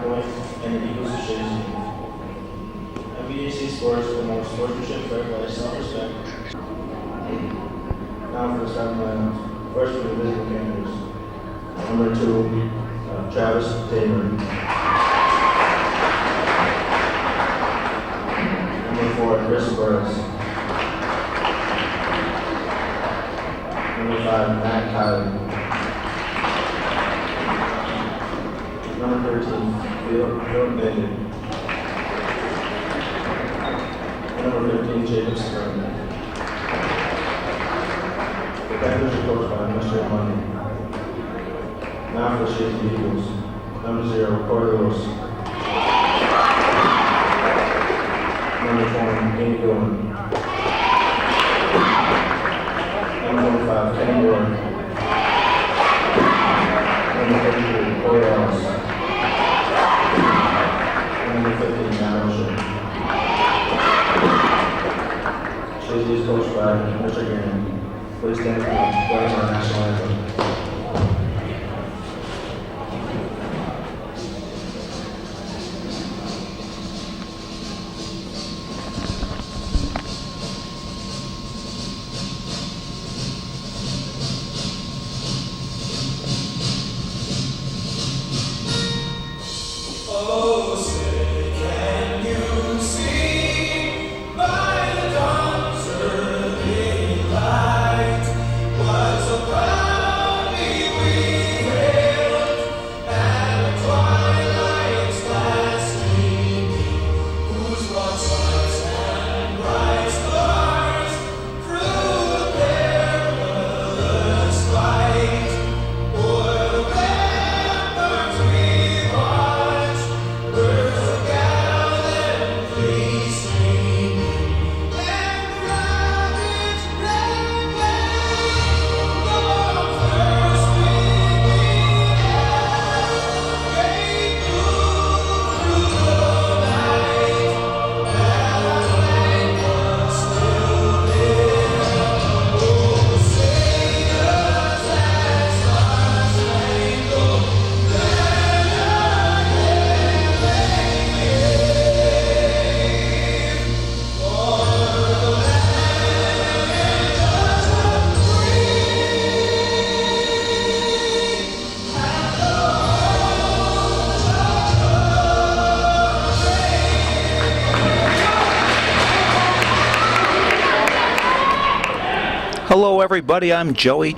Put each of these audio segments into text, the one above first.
Crown Point, and the Eagles of Chazy. MVAC sports promote sportsmanship, fair play, self-respect. Now for the starting lineup. First for the visiting Panthers. Number 2, Travis Taylor. Number 4, Chris Burris. Number 5, Matt Kylie. Number 13, Phil Bennett. Number 15, Jacob Stern. The Panthers are coached by Mr. Money. Now for the Chazy Eagles. Number 0, Corey Lewis. Number 20, Amy Gilman. Number 25, Kenny Ward. Number 33, Corey Ellis. Number 15, Matt O'Shea. Chazy is coached by Mr. Gannon. Please stand for the playing our national anthem. Hello everybody, I'm Joey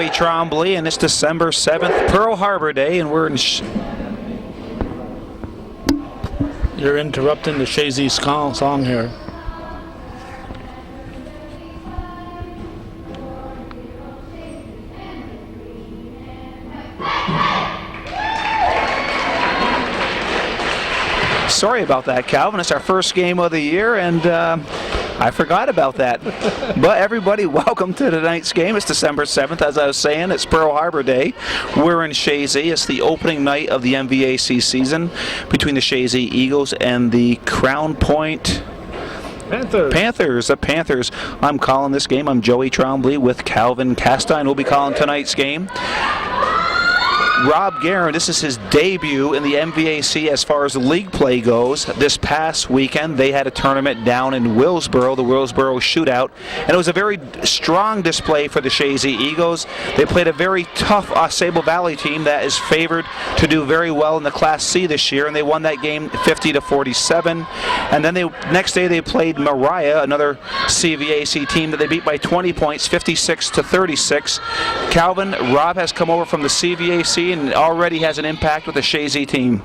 Trombley, and it's December 7th, Pearl Harbor Day, and we're in... You're interrupting the Chazy song here. Sorry about that, Calvin. It's our first game of the year, and I forgot about that. But everybody, welcome to tonight's game. It's December 7th, as I was saying. It's Pearl Harbor Day. We're in Chazy. It's the opening night of the MVAC season between the Chazy Eagles and the Crown Point Panthers. The Panthers. I'm calling this game. I'm Joey Trombley with Calvin Castine. We'll be calling tonight's game. Rob Guerin, this is his debut in the MVAC as far as the league play goes. This past weekend, they had a tournament down in Willsboro, the Willsboro Shootout, and it was a very strong display for the Chazy Eagles. They played a very tough Sable Valley team that is favored to do very well in the Class C this year, and they won that game 50-47. And then next day they played Mariah, another CVAC team that they beat by 20 points, 56-36. Calvin, Rob has come over from the CVAC and already has an impact with the Chazy team.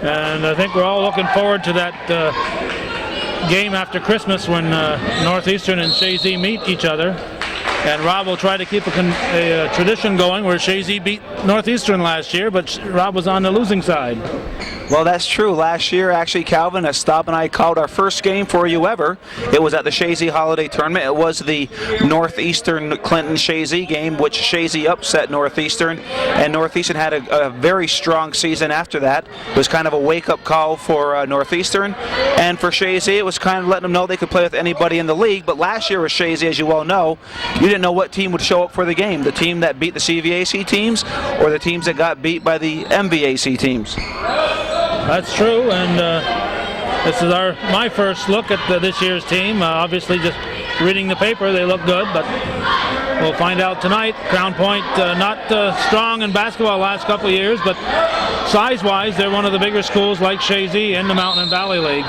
And I think we're all looking forward to that game after Christmas when Northeastern and Chazy meet each other. And Rob will try to keep a tradition going where Chazy beat Northeastern last year, but Rob was on the losing side. Well, that's true. Last year, actually, Calvin, Staub and I called our first game for you ever. It was at the Chazy Holiday Tournament. It was the Northeastern Clinton Chazy game, which Chazy upset Northeastern, and Northeastern had a very strong season after that. It was kind of a wake-up call for Northeastern, and for Chazy, it was kind of letting them know they could play with anybody in the league. But last year with Chazy, as you well know, you didn't know what team would show up for the game, the team that beat the CVAC teams or the teams that got beat by the MVAC teams. That's true, and this is my first look at this year's team. Obviously, just reading the paper, they look good, but we'll find out tonight. Crown Point not strong in basketball the last couple of years, but size-wise, they're one of the bigger schools like Chazy in the Mountain and Valley League.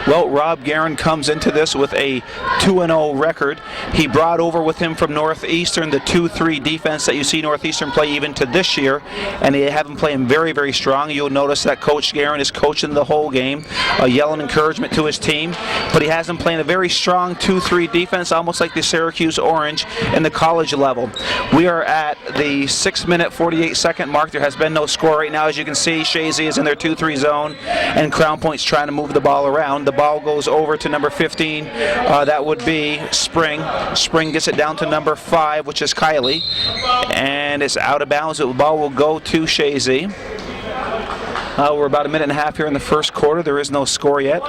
Well, Rob Guerin comes into this with a 2-0 record. He brought over with him from Northeastern the 2-3 defense that you see Northeastern play even to this year, and they have him playing very, very strong. You'll notice that Coach Guerin is coaching the whole game, yelling encouragement to his team, but he has them playing a very strong 2-3 defense, almost like the Syracuse Orange in the college level. We are at the 6-minute, 48-second mark. There has been no score right now. As you can see, Chazy is in their 2-3 zone, and Crown Point's trying to move the ball around. The ball goes over to number 15. That would be Spring. Spring gets it down to number 5, which is Kylie. And it's out of bounds. The ball will go to Chazy. We're about a minute and a half here in the first quarter. There is no score yet.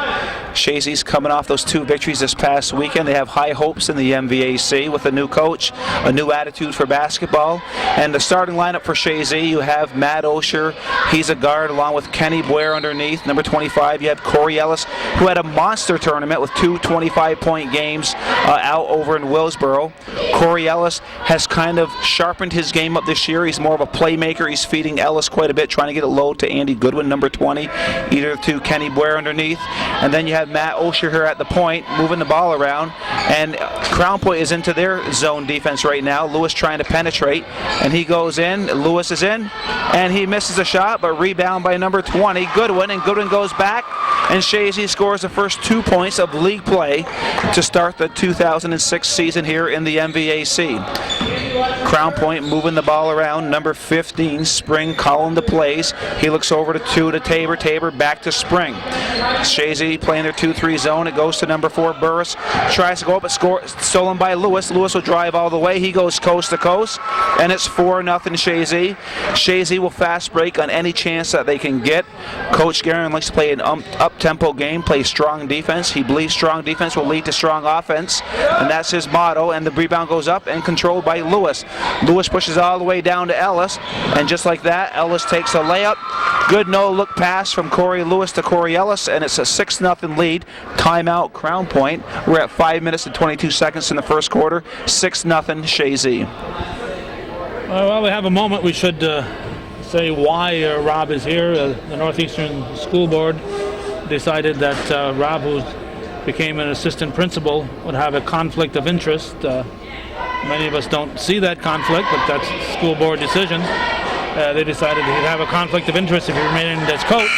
Chazy's coming off those 2 victories this past weekend. They have high hopes in the MVAC with a new coach, a new attitude for basketball. And the starting lineup for Chazy, you have Matt Osher. He's a guard along with Kenny Blair underneath. Number 25, you have Corey Ellis, who had a monster tournament with 2 25-point games out over in Willsboro. Corey Ellis has kind of sharpened his game up this year. He's more of a playmaker. He's feeding Ellis quite a bit, trying to get it low to Andy Goodwin, number 20, either to Kenny Blair underneath. And then you have Matt Osher here at the point, moving the ball around. And Crown Point is into their zone defense right now. Lewis trying to penetrate, and he goes in. Lewis is in, and he misses a shot, but rebound by number 20, Goodwin, and Goodwin goes back, and Chazy scores the first 2 points of league play to start the 2006 season here in the MVAC. Crown Point moving the ball around. Number 15, Spring, calling the plays. He looks over to 2 to Tabor. Tabor back to Spring. Chazy playing their 2-3 zone. It goes to number 4, Burris. Tries to go up, but stolen by Lewis. Lewis will drive all the way. He goes coast to coast, and it's 4-0 Chazy. Chazy will fast break on any chance that they can get. Coach Guerin likes to play an up-tempo game, play strong defense. He believes strong defense will lead to strong offense, and that's his motto. And the rebound goes up and controlled by Lewis. Lewis pushes all the way down to Ellis, and just like that, Ellis takes a layup. Good no-look pass from Corey Lewis to Corey Ellis, and it's a 6-0 lead. Timeout, Crown Point. We're at 5 minutes and 22 seconds in the first quarter. 6-0 Chazy. Well, we have a moment. We should say why Rob is here. The Northeastern School Board decided that Rob, who became an assistant principal, would have a conflict of interest. Many of us don't see that conflict, but that's a school board decision. They decided he'd have a conflict of interest if he remained as coach,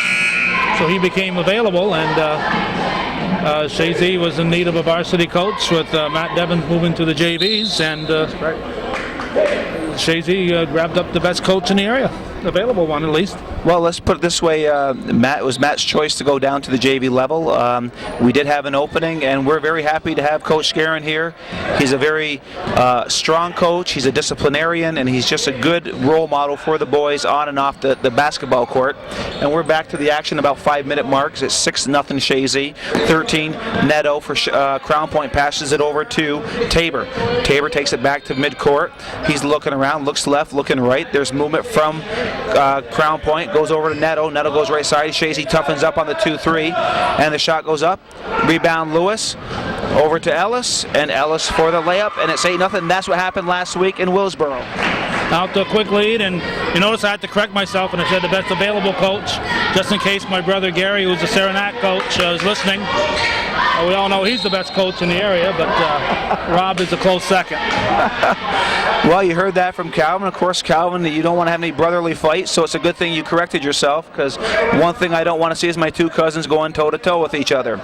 so he became available, and Chazy was in need of a varsity coach with Matt Devon moving to the JVs, and Chazy grabbed up the best coach in the area, available one at least. Well, let's put it this way. It was Matt's choice to go down to the JV level. We did have an opening, and we're very happy to have Coach Guerin here. He's a very strong coach. He's a disciplinarian, and he's just a good role model for the boys on and off the basketball court. And we're back to the action about 5-minute marks. It's 6-0 Chazy. 13 Neto for Crown Point, passes it over to Tabor. Tabor takes it back to midcourt. He's looking around, looks left, looking right. There's movement from Crown Point. Goes over to Neto. Neto goes right side. Chazy toughens up on the 2-3, and the shot goes up. Rebound Lewis. Over to Ellis, and Ellis for the layup, and it's 8-0. That's what happened last week in Willsboro. Out to a quick lead, and you notice I had to correct myself, and I said the best available coach, just in case my brother Gary, who's the Saranac coach, is listening. We all know he's the best coach in the area, but Rob is a close second. Well, you heard that from Calvin. Of course, Calvin, you don't want to have any brotherly fights, so it's a good thing you corrected yourself, because one thing I don't want to see is my two cousins going toe-to-toe with each other.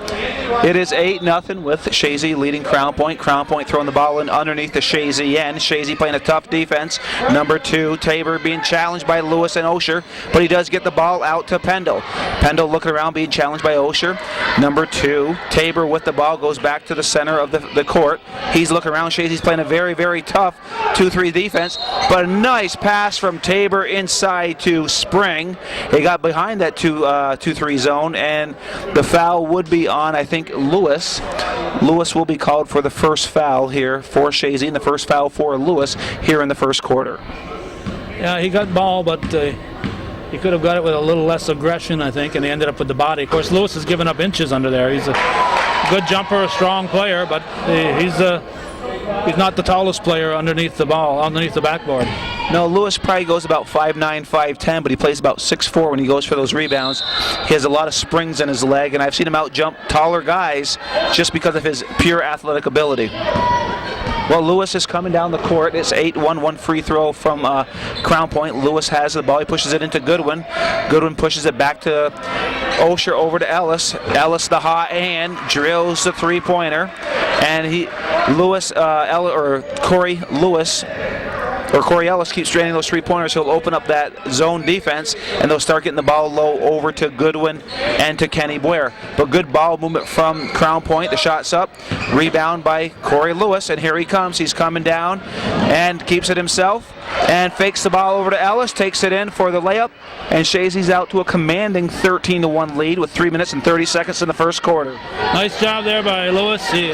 It is 8-0 with Chazy leading Crown Point. Crown Point throwing the ball in underneath the Chazy end. Chazy playing a tough defense. Number 2, Tabor being challenged by Lewis and Osher, but he does get the ball out to Pendle. Pendle looking around, being challenged by Osher. Number 2, Tabor with the ball, goes back to the center of the court. He's looking around. Chazy's playing a very, very tough 2-3 defense, but a nice pass from Tabor inside to Spring. He got behind that 2-3 zone, and the foul would be on, I think, Lewis. Lewis will be called for the first foul here for Chazy, and the first foul for Lewis here in the first quarter. Yeah, he got ball, but he could have got it with a little less aggression, I think, and he ended up with the body. Of course, Lewis has given up inches under there. He's a good jumper, a strong player, but he's not the tallest player underneath the ball, underneath the backboard. No, Lewis probably goes about 5'9", 5'10", but he plays about 6'4" when he goes for those rebounds. He has a lot of springs in his leg, and I've seen him out-jump taller guys just because of his pure athletic ability. Well, Lewis is coming down the court. It's 8-1, one free throw from Crown Point. Lewis has the ball. He pushes it into Goodwin. Goodwin pushes it back to Osher, over to Ellis. Ellis, the hot hand, drills the three-pointer. And Corey Ellis keeps draining those three-pointers. He'll open up that zone defense, and they'll start getting the ball low over to Goodwin and to Kenny Blair. But good ball movement from Crown Point. The shot's up. Rebound by Corey Lewis, and here he comes. He's coming down and keeps it himself and fakes the ball over to Ellis, takes it in for the layup, and Chazy's out to a commanding 13-1 lead with 3 minutes and 30 seconds in the first quarter. Nice job there by Lewis. He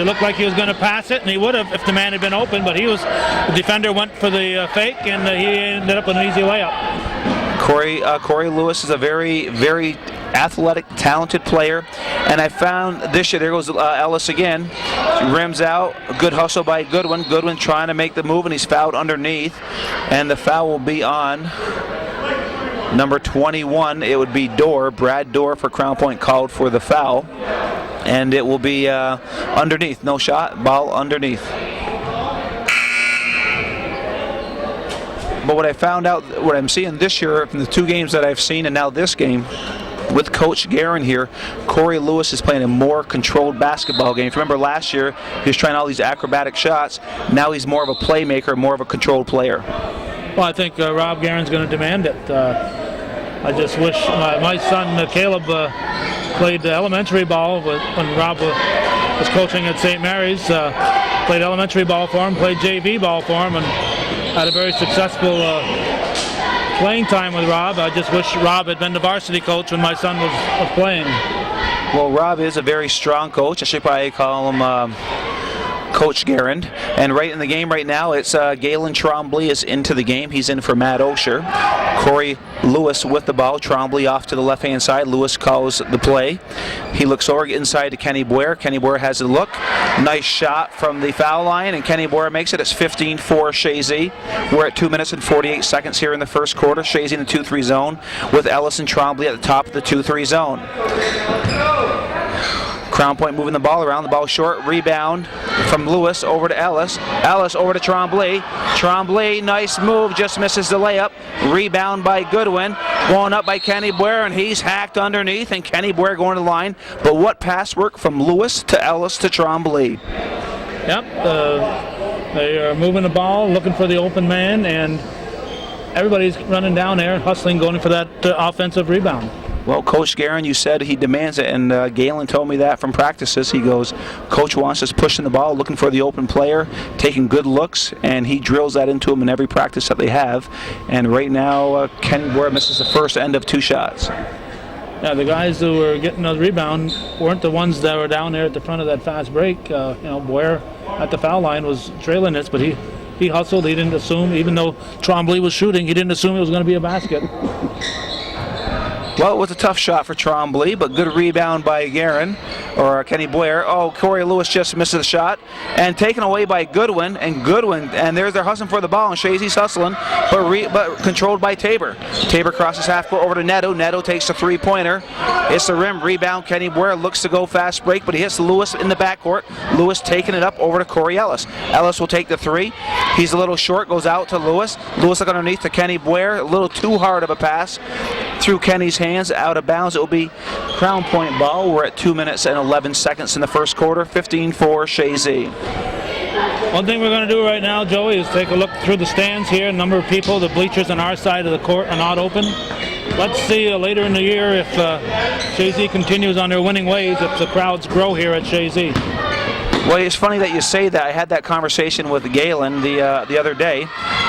looked like he was going to pass it, and he would have if the man had been open, but the defender went for the fake, and he ended up with an easy layup. Corey Lewis is a very, very athletic, talented player, and I found this year, there goes Ellis again, rims out, good hustle by Goodwin. Goodwin trying to make the move, and he's fouled underneath, and the foul will be on number 21. It would be Brad Dorr for Crown Point, called for the foul, and it will be underneath. No shot, ball underneath. But what I found out, what I'm seeing this year from the 2 games that I've seen, and now this game, with Coach Guerin here, Corey Lewis is playing a more controlled basketball game. If you remember last year, he was trying all these acrobatic shots. Now he's more of a playmaker, more of a controlled player. Well, I think Rob Guerin's going to demand it. I just wish my son Caleb played elementary ball when Rob was coaching at St. Mary's. Played elementary ball for him, played JV ball for him, and had a very successful playing time with Rob. I just wish Rob had been the varsity coach when my son was playing. Well, Rob is a very strong coach. I should probably call him Coach Guerin. And right in the game right now, it's Galen Trombley is into the game. He's in for Matt Osher. Corey Lewis with the ball. Trombley off to the left-hand side. Lewis calls the play. He looks over inside to Kenny Blair. Kenny Blair has a look. Nice shot from the foul line, and Kenny Blair makes it. It's 15-4 Chazy. We're at 2 minutes and 48 seconds here in the first quarter. Chazy in the 2-3 zone with Ellis and Trombley at the top of the 2-3 zone. Crown Point moving the ball around. The ball short. Rebound from Lewis over to Ellis. Ellis over to Trombley. Trombley, nice move, just misses the layup. Rebound by Goodwin. Going up by Kenny Blair, and he's hacked underneath, and Kenny Blair going to the line. But what pass work from Lewis to Ellis to Trombley? Yep, they are moving the ball, looking for the open man, and everybody's running down there, hustling, going for that offensive rebound. Well, Coach Guerin, you said he demands it, and Galen told me that from practices. He goes, Coach wants us pushing the ball, looking for the open player, taking good looks, and he drills that into him in every practice that they have. And right now, Kenny Blair misses the first end of 2 shots. Yeah, the guys who were getting the rebound weren't the ones that were down there at the front of that fast break. Blair at the foul line was trailing this, but he hustled. He didn't assume, even though Trombley was shooting, he didn't assume it was going to be a basket. Well, it was a tough shot for Trombley, but good rebound by Guerin, or Kenny Blair. Oh, Corey Lewis just misses the shot, and taken away by Goodwin, and there's they're hustling for the ball, and Chazy's hustling, but controlled by Tabor. Tabor crosses half court over to Neto. Neto takes the three-pointer. It's the rim, rebound. Kenny Blair looks to go fast break, but he hits Lewis in the backcourt. Lewis taking it up over to Corey Ellis. Ellis will take the 3. He's a little short, goes out to Lewis. Lewis look underneath to Kenny Blair. A little too hard of a pass through Kenny's hands, out of bounds. It will be Crown Point ball. We're at 2 minutes and 11 seconds in the first quarter. 15-4 Chazy. One thing we're going to do right now, Joey, is take a look through the stands here. A number of people, the bleachers on our side of the court are not open. Let's see later in the year if Chazy continues on their winning ways, if the crowds grow here at Chazy. Well, it's funny that you say that. I had that conversation with Galen the other day,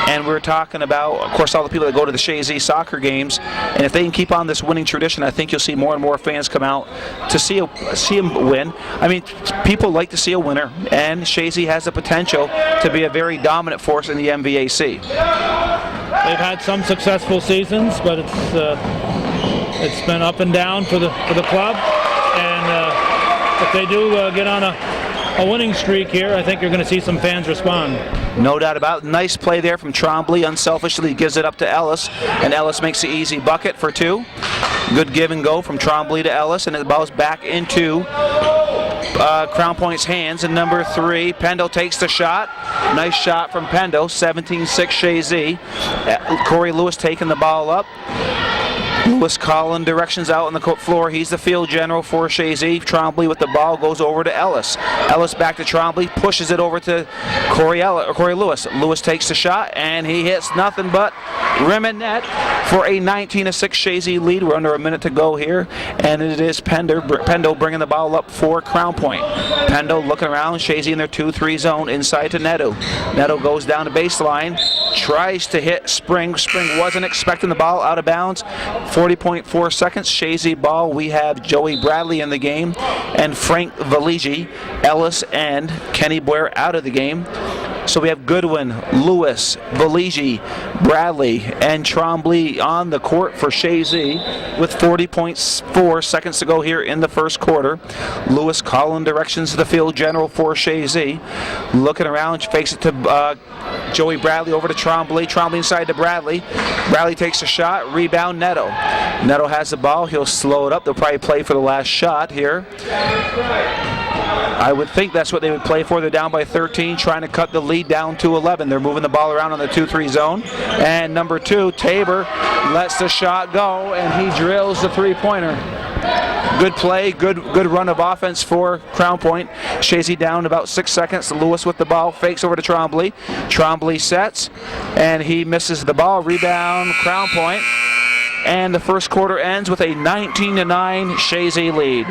and we were talking about, of course, all the people that go to the Chazy soccer games, and if they can keep on this winning tradition, I think you'll see more and more fans come out to see them win. I mean, people like to see a winner, and Chazy has the potential to be a very dominant force in the MVAC. They've had some successful seasons, but it's been up and down for the club, and if they do get on a winning streak here, I think you're going to see some fans respond. No doubt about it. Nice play there from Trombley. Unselfishly gives it up to Ellis, and Ellis makes the easy bucket for 2. Good give and go from Trombley to Ellis, and it bounces back into Crown Point's hands. And number 3, Pendo takes the shot. Nice shot from Pendo. 17-6 Chazy. Corey Lewis taking the ball up. Lewis calling directions out on the floor. He's the field general for Chazy. Trombley with the ball goes over to Ellis. Ellis back to Trombley, pushes it over to Corey Lewis. Lewis takes the shot, and he hits nothing but rim and net for a 19-6 Chazy lead. We're under a minute to go here, and it is Pendo bringing the ball up for Crown Point. Pendo looking around, Chazy in their 2-3 zone inside to Neto. Neto goes down the baseline, tries to hit Spring. Spring wasn't expecting the ball, out of bounds. 40.4 seconds, Chazy ball. We have Joey Bradley in the game and Frank Valigi. Ellis and Kenny Boyer out of the game. So we have Goodwin, Lewis, Valigi, Bradley, and Trombley on the court for Chazy with 40.4 seconds to go here in the first quarter. Lewis calling directions to the field general for Chazy. Looking around, fakes it to Joey Bradley over to Trombley. Trombley inside to Bradley. Bradley takes a shot. Rebound Neto. Neto has the ball. He'll slow it up. They'll probably play for the last shot here. I would think that's what they would play for. They're down by 13, trying to cut the lead down to 11. They're moving the ball around on the 2-3 zone. And number 2, Tabor, lets the shot go, and he drills the three-pointer. Good play, good run of offense for Crown Point. Chazy down about 6 seconds. Lewis with the ball, fakes over to Trombley. Trombley sets, and he misses the ball. Rebound, Crown Point. And the first quarter ends with a 19-9 Chazy lead.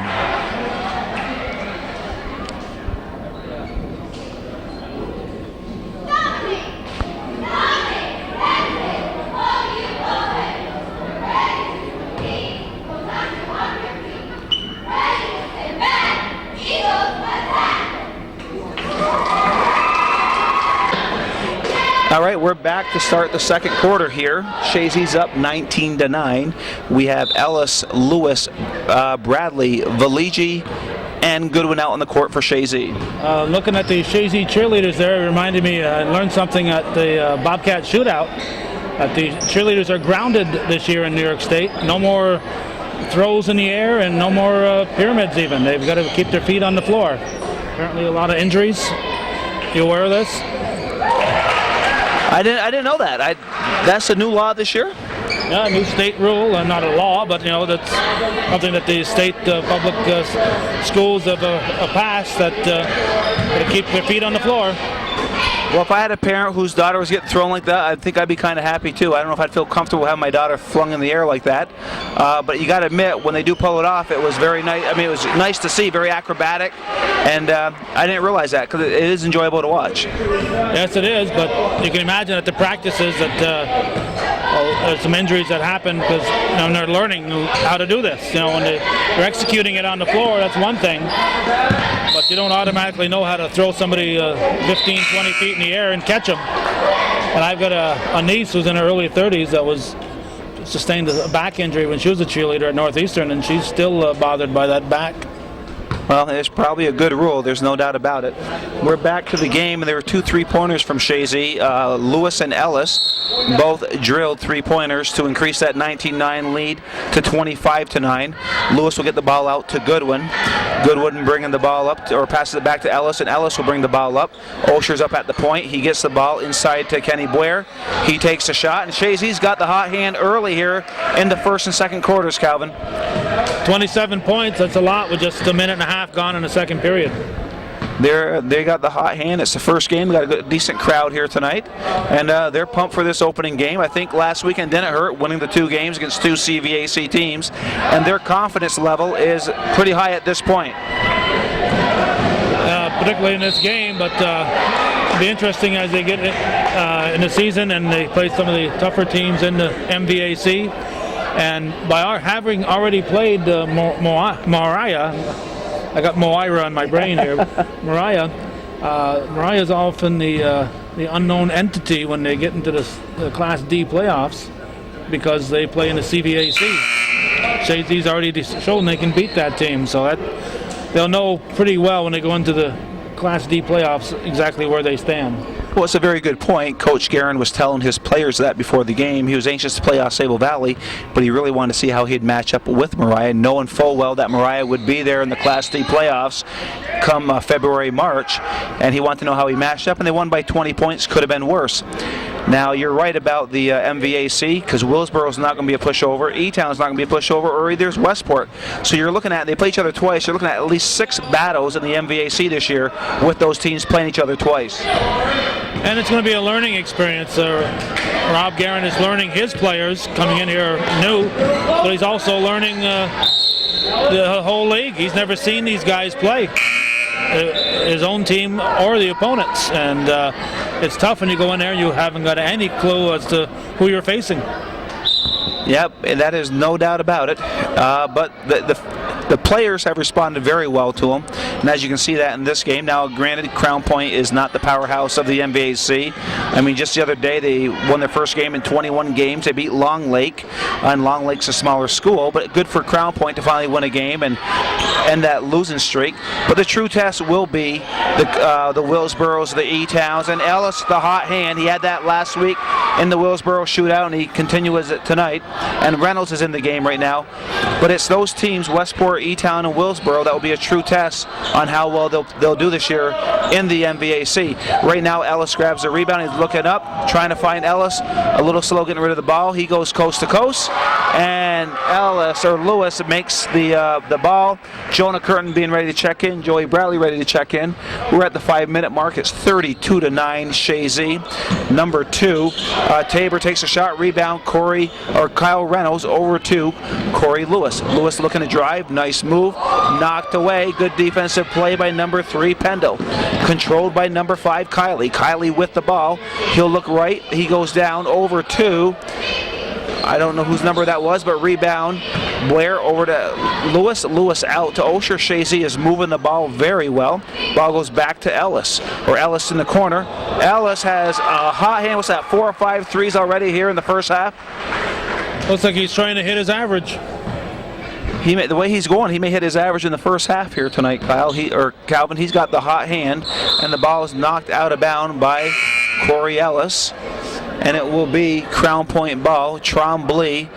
All right, we're back to start the second quarter here. Chazy's up 19-9. We have Ellis, Lewis, Bradley, Valigi, and Goodwin out on the court for Chazy. Looking at the Chazy cheerleaders there, it reminded me, I learned something at the Bobcat shootout. The cheerleaders are grounded this year in New York State. No more throws in the air and no more pyramids even. They've got to keep their feet on the floor. Apparently a lot of injuries. You aware of this? I didn't know that. That's a new law this year? Yeah, a new state rule, not a law, but that's something that the state public schools have passed, that to keep their feet on the floor. Well, if I had a parent whose daughter was getting thrown like that, I think I'd be kind of happy too. I don't know if I'd feel comfortable having my daughter flung in the air like that. But you got to admit, when they do pull it off, it was very nice. I mean, it was nice to see, very acrobatic, and I didn't realize that because it is enjoyable to watch. Yes, it is. But you can imagine at the practices that there's some injuries that happen because when they're learning how to do this. When they're executing it on the floor, that's one thing. But you don't automatically know how to throw somebody 15, 20 feet in the air and catch them. And I've got a niece who's in her early 30s that sustained a back injury when she was a cheerleader at Northeastern, and she's still bothered by that back. Well, it's probably a good rule. There's no doubt about it. We're back to the game, and there were 2 3-pointers from Chazy. Lewis and Ellis both drilled 3-pointers to increase that 19-9 lead to 25-9. Lewis will get the ball out to Goodwin. Goodwin bringing the ball up, or passes it back to Ellis, and Ellis will bring the ball up. Osher's up at the point. He gets the ball inside to Kenny Boyer. He takes a shot, and Chazy's got the hot hand early here in the first and second quarters, Calvin. 27 points, that's a lot with just a minute and a half gone in the second period. They got the hot hand. It's the first game. We got a good, decent crowd here tonight, and they're pumped for this opening game. I think last weekend didn't hurt, winning the 2 games against 2 CVAC teams, and their confidence level is pretty high at this point. particularly in this game, but it'll be interesting as they get in the season and they play some of the tougher teams in the MVAC. And by our having already played Moriah, I got Moira on my brain here. Moriah is often the unknown entity when they get into the Class D playoffs because they play in the CVAC. Chazy's already shown they can beat that team, so that they'll know pretty well when they go into the Class D playoffs exactly where they stand. Well, it's a very good point. Coach Guerin was telling his players that before the game. He was anxious to play Sable Valley, but he really wanted to see how he'd match up with Moriah, knowing full well that Moriah would be there in the Class D playoffs come February, March, and he wanted to know how he matched up, and they won by 20 points. Could have been worse. Now, you're right about the MVAC, because Willsboro's not going to be a pushover, E-Town's not going to be a pushover, or either is Westport. So you're looking at, they play each other twice, you're looking at least 6 battles in the MVAC this year with those teams playing each other twice. And it's going to be a learning experience. Rob Guerin is learning his players coming in here new, but he's also learning the whole league. He's never seen these guys play, his own team or the opponents, and it's tough when you go in there and you haven't got any clue as to who you're facing. Yep, and that is no doubt about it. But the players have responded very well to him, and as you can see that in this game. Now, granted, Crown Point is not the powerhouse of the MVAC. I mean, just the other day they won their first game in 21 games. They beat Long Lake, and Long Lake's a smaller school, but good for Crown Point to finally win a game and end that losing streak. But the true test will be the Willsboros, the E-Towns, and Ellis, the hot hand. He had that last week in the Willsboro shootout, and he continues it tonight. And Reynolds is in the game right now. But it's those teams, Westport, E-Town, and Willsboro, that will be a true test on how well they'll do this year in the MVAC. Right now, Ellis grabs the rebound. He's looking up, trying to find Ellis. A little slow getting rid of the ball. He goes coast to coast, and Lewis makes the ball. Jonah Curtin being ready to check in. Joey Bradley ready to check in. We're at the 5-minute mark. It's 32-9 Chazy. Number 2, Tabor takes a shot. Rebound, Kyle Reynolds over to Corey Lewis. Lewis looking to drive. Nice move. Knocked away. Good defensive play by number 3, Pendle. Controlled by number 5, Kylie. Kylie with the ball. He'll look right. He goes down over to, I don't know whose number that was, but rebound. Blair over to Lewis. Lewis out to Osher. Chazy is moving the ball very well. Ball goes back to Ellis, or Ellis in the corner. Ellis has a hot hand. What's that, 4 or 5 threes already here in the first half? Looks like he's trying to hit his average. The way he's going, he may hit his average in the first half here tonight, Calvin. He's got the hot hand, and the ball is knocked out of bounds by Corey Ellis. And it will be Crown Point ball. Trombley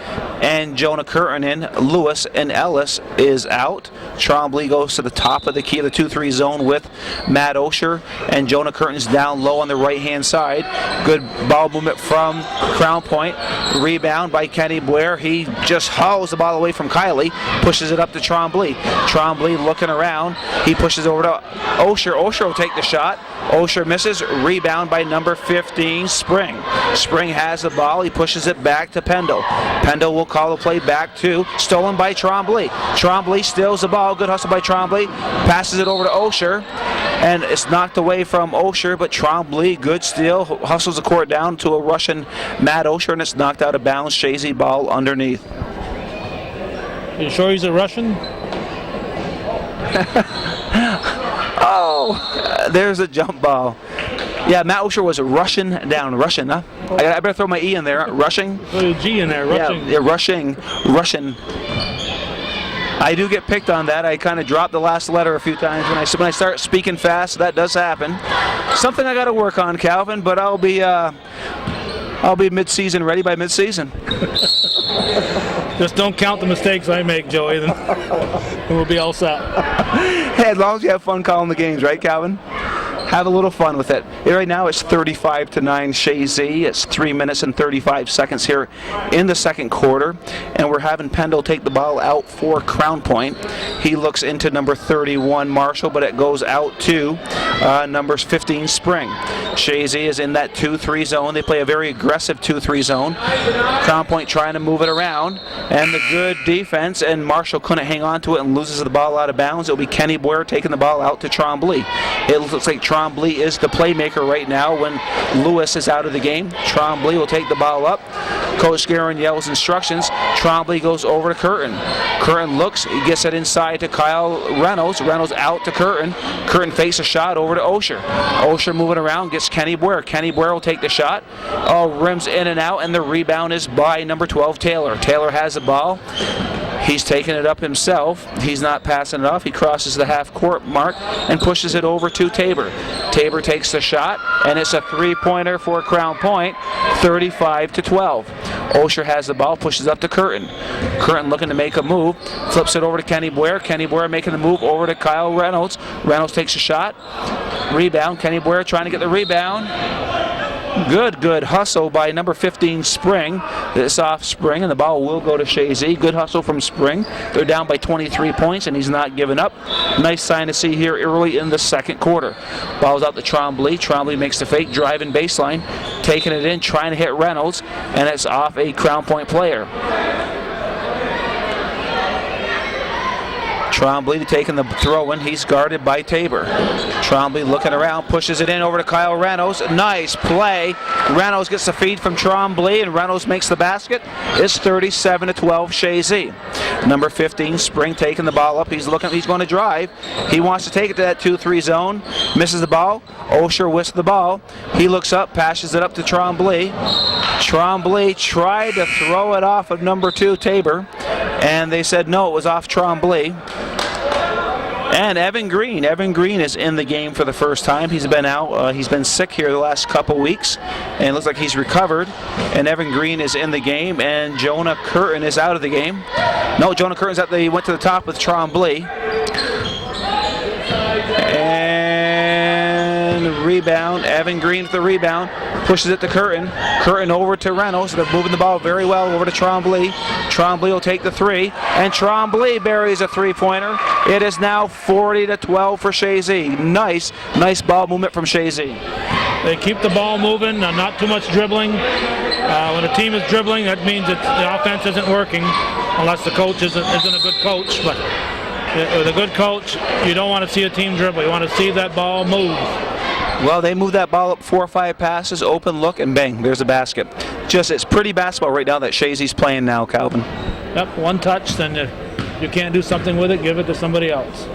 and Jonah Curtin in. Lewis and Ellis is out. Trombley goes to the top of the key of the 2-3 zone with Matt Osher, and Jonah Curtin's down low on the right-hand side. Good ball movement from Crown Point. Rebound by Kenny Blair. He just hauls the ball away from Kylie, pushes it up to Trombley. Trombley looking around. He pushes over to Osher. Osher will take the shot. Osher misses. Rebound by number 15, Spring. Spring has the ball. He pushes it back to Pendle. Pendle will call the play back to, stolen by Trombley. Trombley steals the ball. Good hustle by Trombley. Passes it over to Osher, and it's knocked away from Osher, but Trombley, good steal, hustles the court down to a Russian Matt Osher, and it's knocked out of bounds. Chazy ball underneath. You sure he's a Russian? Oh, there's a jump ball. Yeah, Matt Osher was rushing down. Russian, huh? I better throw my E in there. Rushing. Put a G in there. Rushing. Yeah, Russian. I do get picked on that. I kind of drop the last letter a few times when I start speaking fast. That does happen. Something I got to work on, Calvin. But I'll be mid-season ready by mid-season. Just don't count the mistakes I make, Joey, then we'll be all set. Hey, as long as you have fun calling the games, right, Calvin? have a little fun with it. Right now it's 35-9 Chazy. It's 3 minutes and 35 seconds here in the second quarter, and we're having Pendle take the ball out for Crown Point. He looks into number 31 Marshall, but it goes out to number 15 Spring. Chazy is in that 2-3 zone. They play a very aggressive 2-3 zone. Crown Point trying to move it around, and the good defense, and Marshall couldn't hang on to it and loses the ball out of bounds. It'll be Kenny Boyer taking the ball out to Trombley. It looks like Trombley is the playmaker right now when Lewis is out of the game. Trombley will take the ball up. Coach Guerin yells instructions. Trombley goes over to Curtin. Curtin looks, he gets it inside to Kyle Reynolds. Reynolds out to Curtin. Curtin fakes a shot over to Osher. Osher moving around, gets Kenny Boyer. Kenny Boyer will take the shot. Oh, rims in and out, and the rebound is by number 12 Taylor. Taylor has the ball. He's taking it up himself. He's not passing it off. He crosses the half-court mark and pushes it over to Tabor. Tabor takes the shot, and it's a three-pointer for Crown Point, 35-12. Osher has the ball, pushes up to Curtin. Curtin looking to make a move, flips it over to Kenny Boyer. Kenny Boyer making the move over to Kyle Reynolds. Reynolds takes a shot. Rebound. Kenny Boyer trying to get the rebound. Good hustle by number 15 Spring. It's off Spring, and the ball will go to Chazy. Good hustle from Spring. They're down by 23 points, and he's not giving up. Nice sign to see here early in the second quarter. Ball's out to Trombley. Trombley makes the fake, driving baseline, taking it in, trying to hit Reynolds, and it's off a Crown Point player. Trombley taking the throw in. He's guarded by Tabor. Trombley looking around, pushes it in over to Kyle Reynolds. Nice play. Reynolds gets the feed from Trombley, and Reynolds makes the basket. It's 37-12 Chazy. Number 15 Spring taking the ball up. He's looking. He's going to drive. He wants to take it to that 2-3 zone. Misses the ball. Osher whisks the ball. He looks up, passes it up to Trombley. Trombley tried to throw it off of number 2 Tabor, and they said no, it was off Trombley. And Evan Green is in the game for the first time. He's been out. He's been sick here the last couple weeks, and it looks like he's recovered. And Evan Green is in the game, and Jonah Curtin is out of the game. No, Jonah Curtin's out. He went to the top with Trombley. And rebound. Evan Green with the rebound. Pushes it to Curtin. Curtin over to Reynolds. They're moving the ball very well over to Trombley. Trombley will take the three, and Trombley buries a three-pointer. It is now 40-12 for Chazy. Nice ball movement from Chazy. They keep the ball moving, not too much dribbling. When a team is dribbling, that means that the offense isn't working, unless the coach isn't a good coach. But with a good coach, you don't want to see a team dribble. You want to see that ball move. Well, they move that ball up 4 or 5 passes, open look, and bang, there's a basket. It's pretty basketball right now that Chazy's playing now, Calvin. Yep, one touch, then if you can't do something with it, give it to somebody else.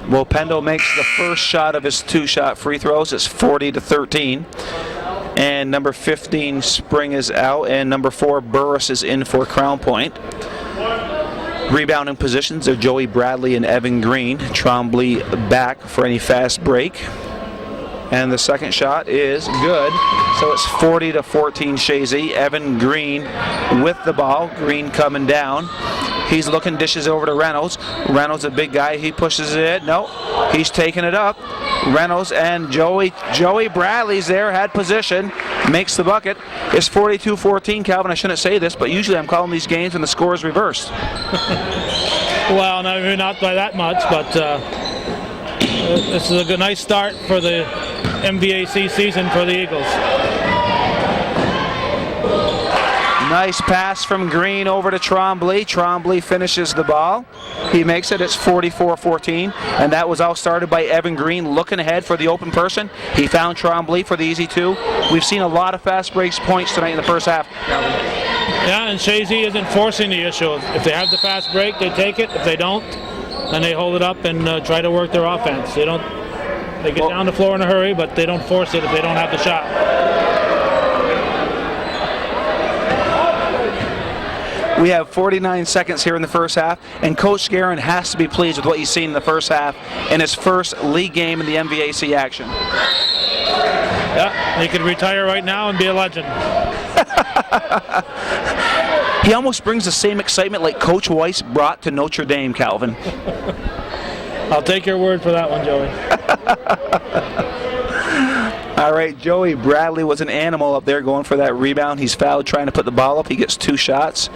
Well, Pendle makes the first shot of his 2-shot free throws. It's 40-13. And number 15, Spring, is out, and number 4, Burris, is in for Crown Point. Rebounding positions are Joey Bradley and Evan Green. Trombley back for any fast break. And the second shot is good. So it's 40-14 Chazy. Evan Green with the ball. Green coming down. He's looking, dishes over to Reynolds. Reynolds, a big guy, he pushes it. No, he's taking it up. Reynolds and Joey Bradley's there, had position, makes the bucket. It's 42-14, Calvin. I shouldn't say this, but usually I'm calling these games when the score is reversed. Well, maybe not by that much, but this is a good, nice start for the MVAC season for the Eagles. Nice pass from Green over to Trombley. Trombley finishes the ball. He makes it. It's 44-14, and that was all started by Evan Green looking ahead for the open person. He found Trombley for the easy 2. We've seen a lot of fast breaks points tonight in the first half. Yeah, and Chazy isn't forcing the issue. If they have the fast break, they take it. If they don't, then they hold it up and try to work their offense. They get down the floor in a hurry, but they don't force it if they don't have the shot. We have 49 seconds here in the first half, and Coach Guerin has to be pleased with what he's seen in the first half in his first league game in the MVAC action. Yeah, he could retire right now and be a legend. He almost brings the same excitement like Coach Weiss brought to Notre Dame, Calvin. I'll take your word for that one, Joey. All right, Joey Bradley was an animal up there going for that rebound. He's fouled trying to put the ball up. He gets 2 shots,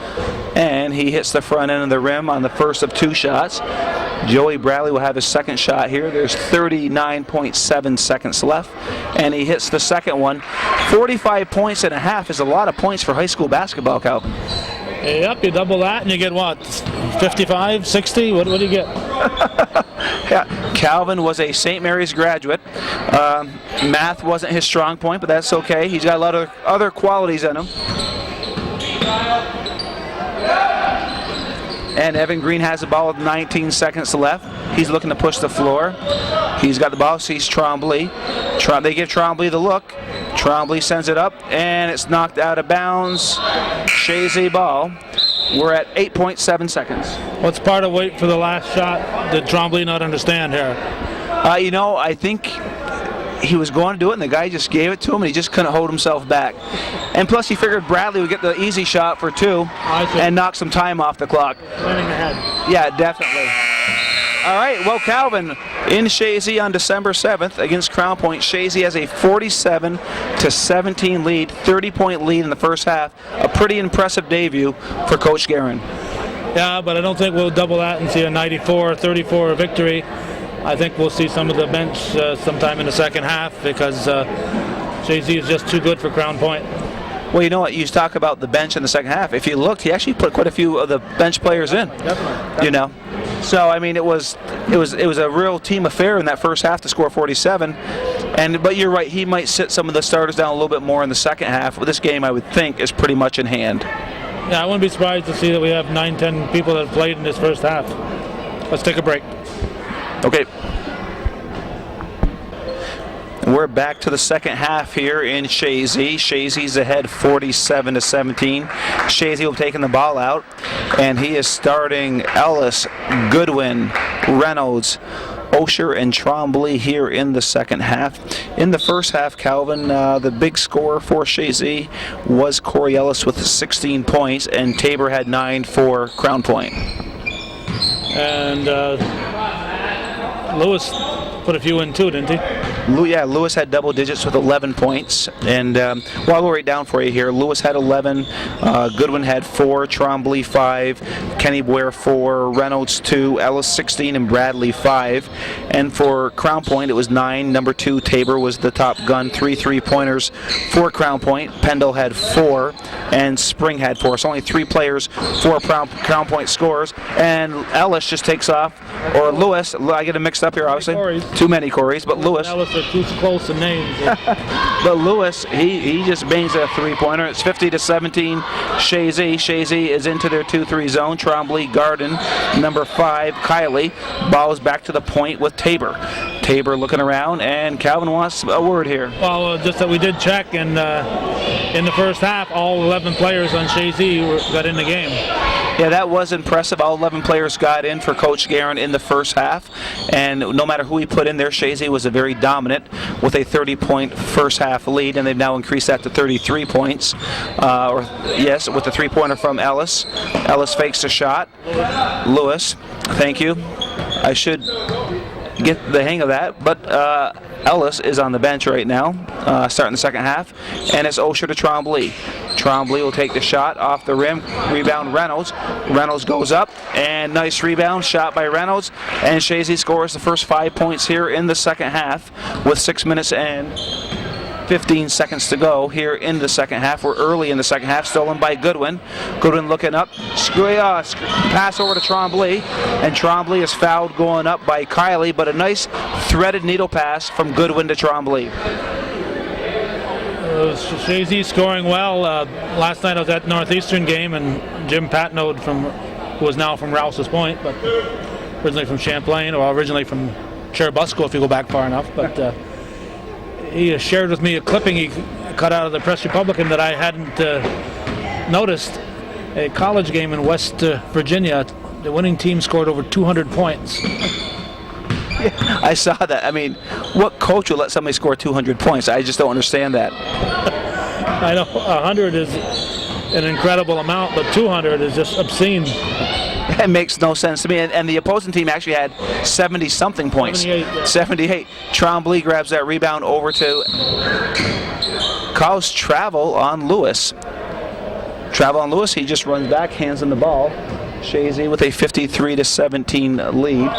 and he hits the front end of the rim on the first of 2 shots. Joey Bradley will have his second shot here. There's 39.7 seconds left, and he hits the second one. 45 points and a half is a lot of points for high school basketball, Calvin. Yep, you double that and you get what, 55, 60? What do you get? Yeah, Calvin was a St. Mary's graduate. Math wasn't his strong point, but that's okay. He's got a lot of other qualities in him. And Evan Green has the ball with 19 seconds left. He's looking to push the floor. He's got the ball, sees Trombley. They give Trombley the look. Trombley sends it up, and it's knocked out of bounds. Chazy ball. We're at 8.7 seconds. What's part of wait for the last shot? Did Trombley not understand here? I think he was going to do it, and the guy just gave it to him, and he just couldn't hold himself back. And plus, he figured Bradley would get the easy shot for 2 and knock some time off the clock. Running ahead. Yeah, definitely. All right, well, Calvin, in Chazy on December 7th against Crown Point, Chazy has a 47-17 lead, 30-point lead in the first half. A pretty impressive debut for Coach Guerin. Yeah, but I don't think we'll double that and see a 94-34 victory. I think we'll see some of the bench sometime in the second half because Chazy is just too good for Crown Point. Well, you know what? You talk about the bench in the second half. If you looked, he actually put quite a few of the bench players in. Definitely. You know, so I mean, it was a real team affair in that first half to score 47. But you're right. He might sit some of the starters down a little bit more in the second half. But this game, I would think, is pretty much in hand. Yeah, I wouldn't be surprised to see that we have 9-10 people that have played in this first half. Let's take a break. Okay. We're back to the second half here in Chazy. Chazy's ahead 47-17. Chazy will be taking the ball out, and he is starting Ellis, Goodwin, Reynolds, Osher, and Trombley here in the second half. In the first half, Calvin, the big scorer for Chazy was Corey Ellis with 16 points, and Tabor had 9 for Crown Point. And Lewis put a few in too, didn't he? Yeah, Lewis had double digits with 11 points. And I'll write down for you here. Lewis had 11, Goodwin had 4, Trombley 5, Kenny Boyer 4, Reynolds 2, Ellis 16, and Bradley 5. And for Crown Point, it was 9. Number 2, Tabor was the top gun, 3 3-pointers for Crown Point. Pendle had 4, and Spring had 4. So only 3 players, 4 Crown Point scores. And Ellis just takes off, or Lewis, I get it mixed up here, obviously. Too many Corys, but Lewis. Ellis are too close in names. But Lewis, he just bangs a 3-pointer. It's 50-17. Chazy. Chazy is into their 2-3 zone. Trombley, Garden, number 5, Kylie. Ball is back to the point with Tabor. Tabor looking around, and Calvin wants a word here. Well, just that we did check, and in the first half, all 11 players on Chazy got in the game. Yeah, that was impressive. All 11 players got in for Coach Guerin in the first half, and no matter who he put in there, Chazy was a very dominant with a 30-point first half lead, and they've now increased that to 33 points. With the 3-pointer from Ellis. Ellis fakes a shot. Lewis, thank you. I should get the hang of that, but Ellis is on the bench right now, starting the second half, and it's Osher to Trombley. Trombley will take the shot off the rim, rebound Reynolds. Reynolds goes up, and nice rebound, shot by Reynolds, and Chazy scores the first 5 points here in the second half with 6 minutes and 15 seconds to go here in the second half. We're early in the second half, stolen by Goodwin. Goodwin looking up, pass over to Trombley, and Trombley is fouled going up by Kylie, but a nice threaded needle pass from Goodwin to Trombley. Chazy scoring well. Last night I was at Northeastern game, and Jim Patnode, who was now from Rouse's Point, but originally from Champlain, or originally from Cherubusco if you go back far enough, but he shared with me a clipping he cut out of the Press Republican that I hadn't noticed. A college game in West Virginia, the winning team scored over 200 points. Yeah, I saw that. I mean, what coach would let somebody score 200 points? I just don't understand that. I know 100 is an incredible amount, but 200 is just obscene. It makes no sense to me. And the opposing team actually had 70-something points. 78. Yeah. 78. Trombley grabs that rebound over to Cause travel on Lewis. Travel on Lewis. He just runs back, hands him the ball. Chazy with a 53-17 lead.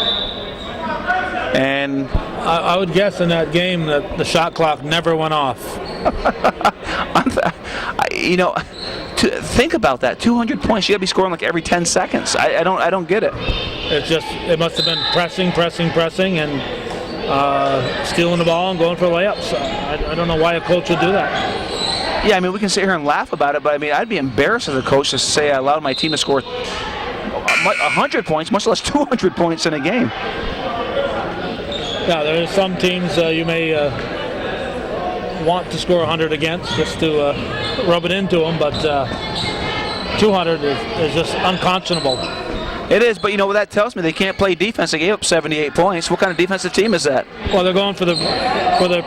And I would guess in that game that the shot clock never went off. Think about that. 200 points. You got to be scoring like every 10 seconds. I don't get it. It must have been pressing, and stealing the ball and going for layups. I don't know why a coach would do that. Yeah, I mean, we can sit here and laugh about it, but I mean, I'd be embarrassed as a coach to say I allowed my team to score 100 points, much less 200 points in a game. Yeah, there are some teams you may want to score 100 against just to rub it into them, but 200 is just unconscionable. It is, but you know what that tells me? They can't play defense. They gave up 78 points. What kind of defensive team is that? Well, they're going for the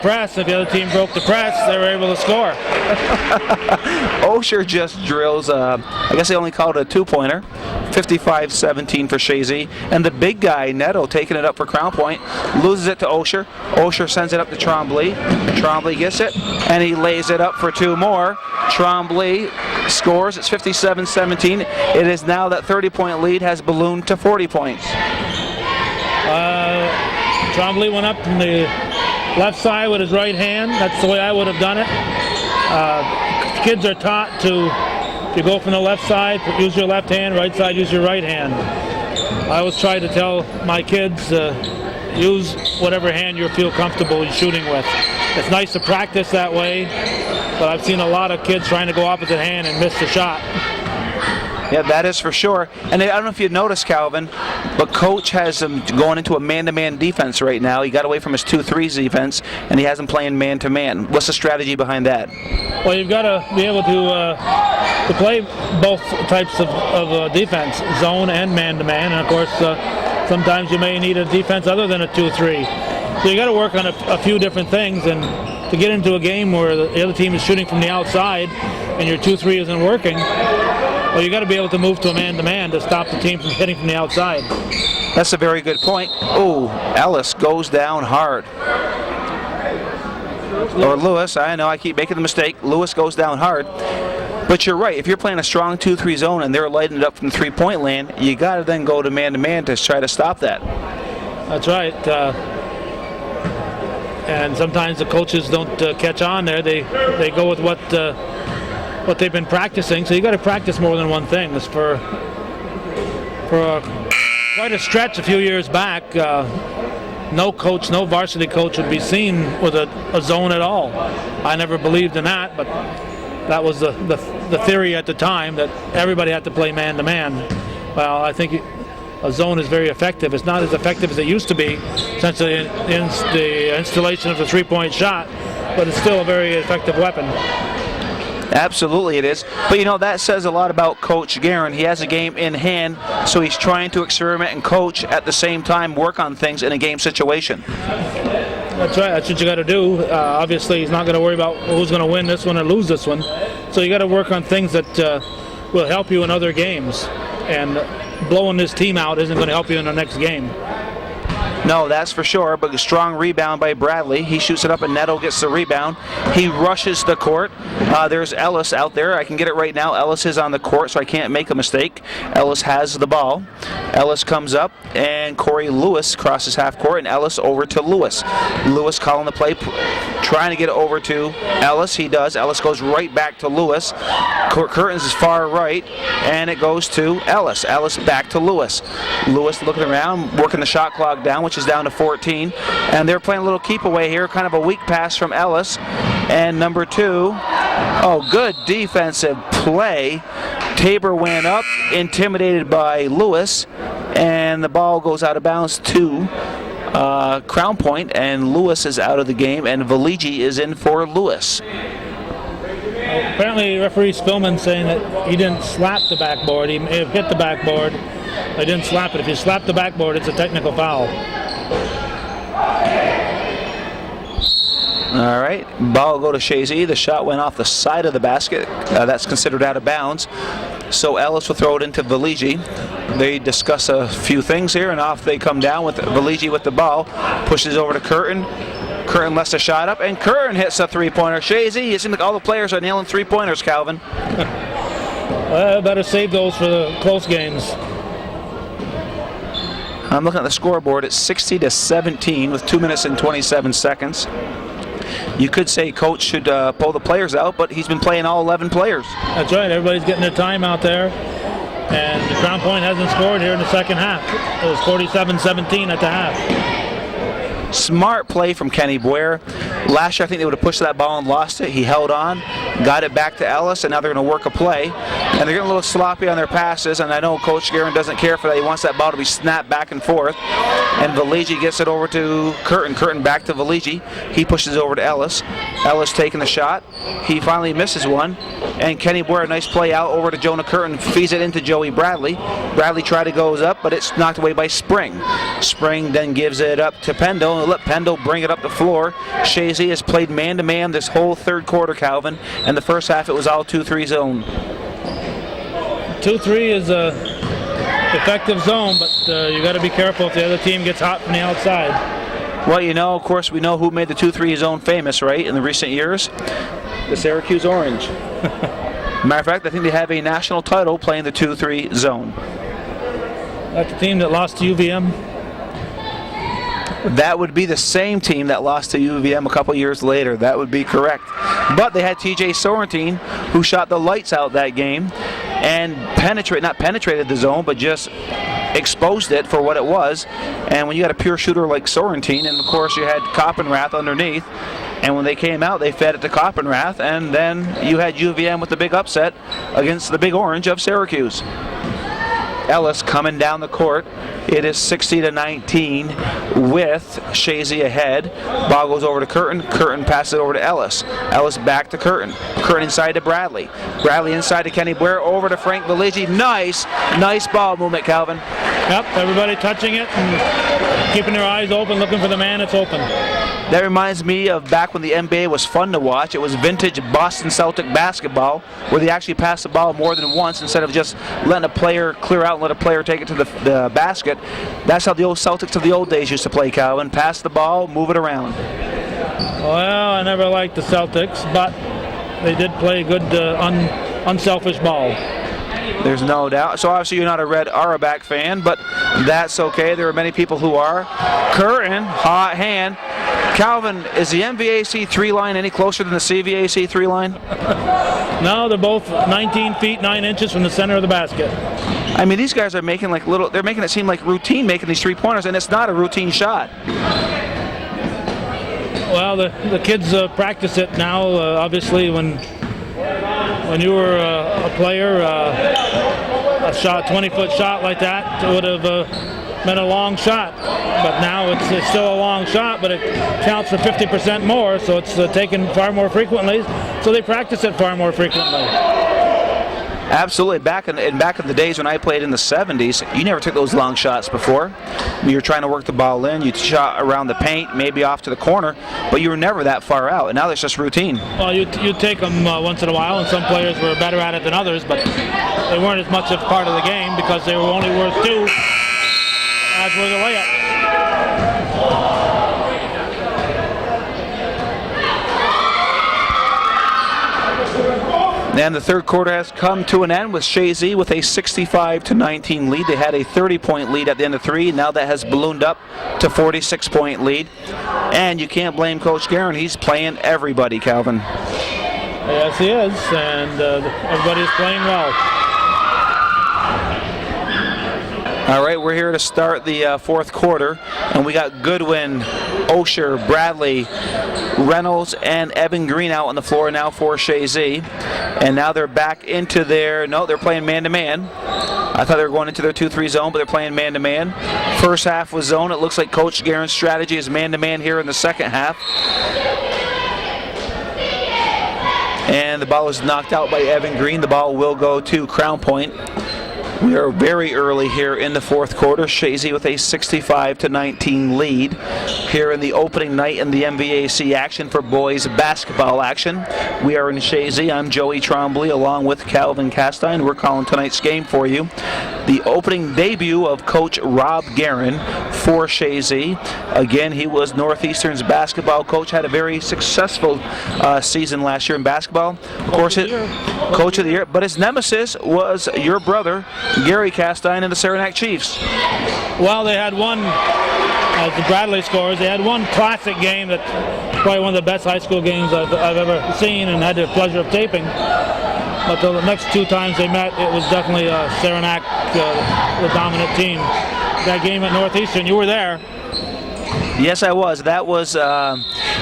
press. If the other team broke the press, they were able to score. Osher just drills, I guess they only called it a two-pointer. 55-17 for Chazy. And the big guy, Neto, taking it up for Crown Point, loses it to Osher. Osher sends it up to Trombley. Trombley gets it, and he lays it up for two more. Trombley scores. It's 57-17. It is now that 30-point lead has ballooned to 40 points. Trombley went up from the left side with his right hand. That's the way I would have done it. Kids are taught to go from the left side, use your left hand, right side, use your right hand. I always try to tell my kids, use whatever hand you feel comfortable shooting with. It's nice to practice that way, but I've seen a lot of kids trying to go opposite hand and miss the shot. Yeah, that is for sure. And I don't know if you noticed, Calvin, but Coach has him going into a man-to-man defense right now. He got away from his 2-3 defense, and he has him playing man-to-man. What's the strategy behind that? Well, you've got to be able to play both types of defense, zone and man-to-man. And, of course, sometimes you may need a defense other than a 2-3. So you got to work on a few different things. And to get into a game where the other team is shooting from the outside and your 2-3 isn't working, well, you got to be able to move to a man-to-man to stop the team from hitting from the outside. That's a very good point. Oh, Ellis goes down hard. Or Lewis, I know I keep making the mistake. Lewis goes down hard. But you're right. If you're playing a strong 2-3 zone and they're lighting it up from three-point land, you got to then go to man-to-man to try to stop that. That's right. And sometimes the coaches don't catch on there. They go with what they've been practicing. So you got to practice more than one thing. It's for quite a stretch a few years back. No varsity coach would be seen with a zone at all. I never believed in that, but that was the theory at the time, that everybody had to play man-to-man. Well, I think a zone is very effective. It's not as effective as it used to be since the installation of the three-point shot, but it's still a very effective weapon. Absolutely it is. But you know, that says a lot about Coach Guerin. He has a game in hand, so he's trying to experiment and coach at the same time, work on things in a game situation. That's right. That's what you got to do. Obviously, he's not going to worry about who's going to win this one or lose this one. So you got to work on things that will help you in other games. And blowing this team out isn't going to help you in the next game. No, that's for sure, but a strong rebound by Bradley. He shoots it up and Neto gets the rebound. He rushes the court. There's Ellis out there. I can get it right now. Ellis is on the court, so I can't make a mistake. Ellis has the ball. Ellis comes up, and Corey Lewis crosses half court, and Ellis over to Lewis. Lewis calling the play, trying to get it over to Ellis. He does. Ellis goes right back to Lewis. Curtins is far right, and it goes to Ellis. Ellis back to Lewis. Lewis looking around, working the shot clock down, which is down to 14. And they're playing a little keep away here, kind of a weak pass from Ellis. And number two, good defensive play. Tabor went up, intimidated by Lewis, and the ball goes out of bounds to Crown Point, and Lewis is out of the game, and Valigi is in for Lewis. Apparently, referee Spillman saying that he didn't slap the backboard. He may have hit the backboard. They didn't slap it. If you slap the backboard, it's a technical foul. All right, ball will go to Chazy. The shot went off the side of the basket. That's considered out of bounds. So Ellis will throw it into Valigi. They discuss a few things here, and off they come down with Valigi with the ball. Pushes over to Curtin. Curtin lets a shot up, and Curtin hits a three-pointer. Chazy, it seems like all the players are nailing three-pointers, Calvin. Better save those for the close games. I'm looking at the scoreboard. It's 60-17 with 2 minutes and 27 seconds. You could say coach should pull the players out, but he's been playing all 11 players. That's right. Everybody's getting their time out there. And Crown Point hasn't scored here in the second half. It was 47-17 at the half. Smart play from Kenny Boyer. Last year I think they would have pushed that ball and lost it. He held on, got it back to Ellis, and now they're going to work a play. And they're getting a little sloppy on their passes, and I know Coach Guerin doesn't care for that. He wants that ball to be snapped back and forth. And Valigi gets it over to Curtin. Curtin back to Valigi. He pushes over to Ellis. Ellis taking the shot. He finally misses one. And Kenny Boyer, a nice play out over to Jonah Curtin, feeds it into Joey Bradley. Bradley tried to goes up, but it's knocked away by Spring. Spring then gives it up to Pendle, and let Pendle bring it up the floor. Chazy has played man-to-man this whole third quarter, Calvin, and the first half it was all 2-3 zone. 2-3 is a effective zone, but you got to be careful if the other team gets hot from the outside. Well, you know, of course, we know who made the 2-3 zone famous, right, in the recent years? The Syracuse Orange. Matter of fact, I think they have a national title playing the 2-3 zone. That's the team that lost to UVM. That would be the same team that lost to UVM a couple years later. That would be correct. But they had TJ Sorrentine, who shot the lights out that game and not penetrated the zone, but just exposed it for what it was. And when you got a pure shooter like Sorrentine, and of course you had Coppenrath underneath, and when they came out, they fed it to Coppenrath, and then you had UVM with the big upset against the Big Orange of Syracuse. Ellis coming down the court. It is 60-19 with Chazy ahead. Ball goes over to Curtin. Curtin passes it over to Ellis. Ellis back to Curtin. Curtin inside to Bradley. Bradley inside to Kenny Boyer. Over to Frank Valigi. Nice ball movement, Calvin. Yep, everybody touching it and keeping their eyes open, looking for the man that's open. That reminds me of back when the NBA was fun to watch. It was vintage Boston Celtic basketball where they actually passed the ball more than once instead of just letting a player clear out and let a player take it to the basket. That's how the old Celtics of the old days used to play, Calvin. Pass the ball, move it around. Well, I never liked the Celtics, but they did play good unselfish ball. There's no doubt. So obviously you're not a Red Auerbach fan, but that's okay. There are many people who are. Curtin, hot hand. Calvin, is the MVAC 3 line any closer than the CVAC 3 line? No, they're both 19 feet 9 inches from the center of the basket. I mean, these guys are making they're making it seem like routine making these three-pointers, and it's not a routine shot. Well, the kids practice it now. Obviously, when you were a player, a 20-foot shot like that would have been a long shot. But now it's still a long shot, but it counts for 50% more, so it's taken far more frequently. So they practice it far more frequently. Absolutely. Back in the days when I played in the 70s, you never took those long shots before. You were trying to work the ball in. You shot around the paint, maybe off to the corner, but you were never that far out. And now it's just routine. Well, you take them once in a while, and some players were better at it than others, but they weren't as much a part of the game because they were only worth 2 as was a layup. And the third quarter has come to an end with Chazy with a 65-19 lead. They had a 30-point lead at the end of 3. Now that has ballooned up to 46-point lead. And you can't blame Coach Guerin. He's playing everybody, Calvin. Yes, he is, and everybody's playing well. All right, we're here to start the fourth quarter, and we got Goodwin, Osher, Bradley, Reynolds, and Evan Green out on the floor now for Chazy. And now they're back into they're playing man-to-man. I thought they were going into their 2-3 zone, but they're playing man-to-man. First half was zone. It looks like Coach Guerin's strategy is man-to-man here in the second half. And the ball was knocked out by Evan Green. The ball will go to Crown Point. We are very early here in the fourth quarter. Chazy with a 65-19 lead here in the opening night in the MVAC action for boys basketball action. We are in Chazy. I'm Joey Trombley along with Calvin Castine. We're calling tonight's game for you. The opening debut of Coach Rob Guerin for Chazy. Again, he was Northeastern's basketball coach, had a very successful season last year in basketball. Of course, Coach of the Year, but his nemesis was your brother, Gary Castine, and the Saranac Chiefs. Well, they had one, as the Bradley scores, they had one classic game that's probably one of the best high school games I've ever seen and had the pleasure of taping. But the next two times they met, it was definitely Saranac, the dominant team. That game at Northeastern, you were there. Yes, I was. That was,